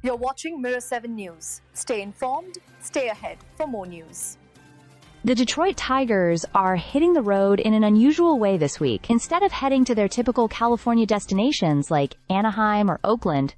You're watching Mirror 7 News. Stay informed, stay ahead for more news. The Detroit Tigers are hitting the road in an unusual way this week. Instead of heading to their typical California destinations like Anaheim or Oakland,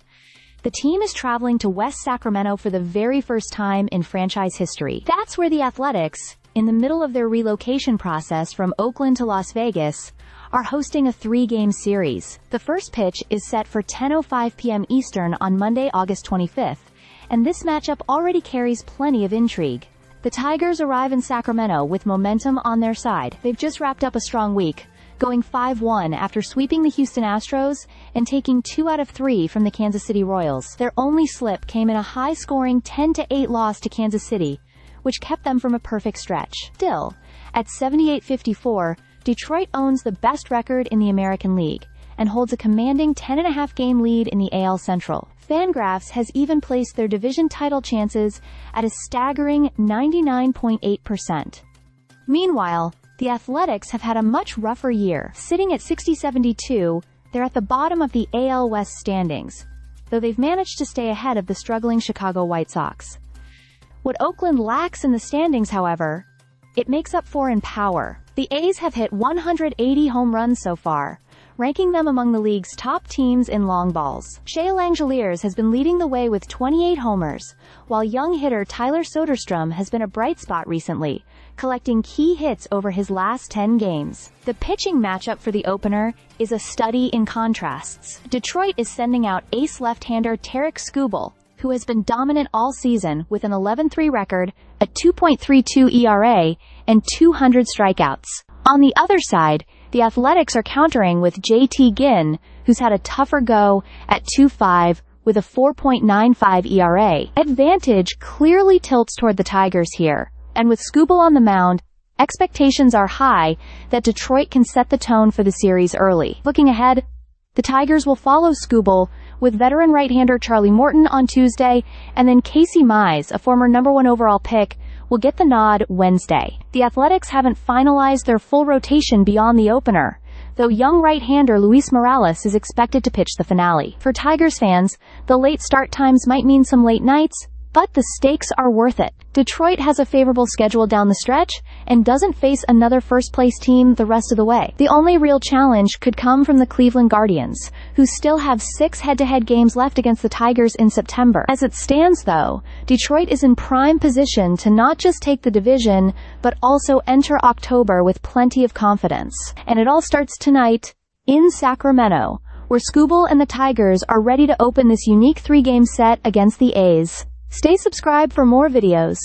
the team is traveling to West Sacramento for the very first time in franchise history. That's where the Athletics, in the middle of their relocation process from Oakland to Las Vegas, are hosting a 3-game series. The first pitch is set for 10:05 p.m. Eastern on Monday, August 25th, and this matchup already carries plenty of intrigue. The Tigers arrive in Sacramento with momentum on their side. They've just wrapped up a strong week, going 5-1 after sweeping the Houston Astros and taking 2 out of 3 from the Kansas City Royals. Their only slip came in a high-scoring 10-8 loss to Kansas City, which kept them from a perfect stretch. Still, at 78-54, Detroit owns the best record in the American League and holds a commanding 10.5-game lead in the AL Central. Fangraphs has even placed their division title chances at a staggering 99.8%. Meanwhile, the Athletics have had a much rougher year. Sitting at 60-72, they're at the bottom of the AL West standings, though they've managed to stay ahead of the struggling Chicago White Sox. What Oakland lacks in the standings, however, it makes up for in power. The A's have hit 180 home runs so far, ranking them among the league's top teams in long balls. Shea Langeliers has been leading the way with 28 homers, while young hitter Tyler Soderstrom has been a bright spot recently, collecting key hits over his last 10 games. The pitching matchup for the opener is a study in contrasts. Detroit is sending out ace left-hander Tarik Skubal, who has been dominant all season with an 11-3 record, a 2.32 ERA, and 200 strikeouts. On the other side, the Athletics are countering with J.T. Ginn, who's had a tougher go at 2.5 with a 4.95 ERA. Advantage clearly tilts toward the Tigers here, and with Skubal on the mound, expectations are high that Detroit can set the tone for the series early. Looking ahead, the Tigers will follow Skubal with veteran right-hander Charlie Morton on Tuesday, and then Casey Mize, a former #1 overall pick, will get the nod Wednesday. The Athletics haven't finalized their full rotation beyond the opener, though young right-hander Luis Morales is expected to pitch the finale. For Tigers fans, the late start times might mean some late nights, but the stakes are worth it. Detroit has a favorable schedule down the stretch and doesn't face another first-place team the rest of the way. The only real challenge could come from the Cleveland Guardians, who still have 6 head-to-head games left against the Tigers in September. As it stands, though, Detroit is in prime position to not just take the division, but also enter October with plenty of confidence. And it all starts tonight in Sacramento, where Skubal and the Tigers are ready to open this unique 3-game set against the A's. Stay subscribed for more videos.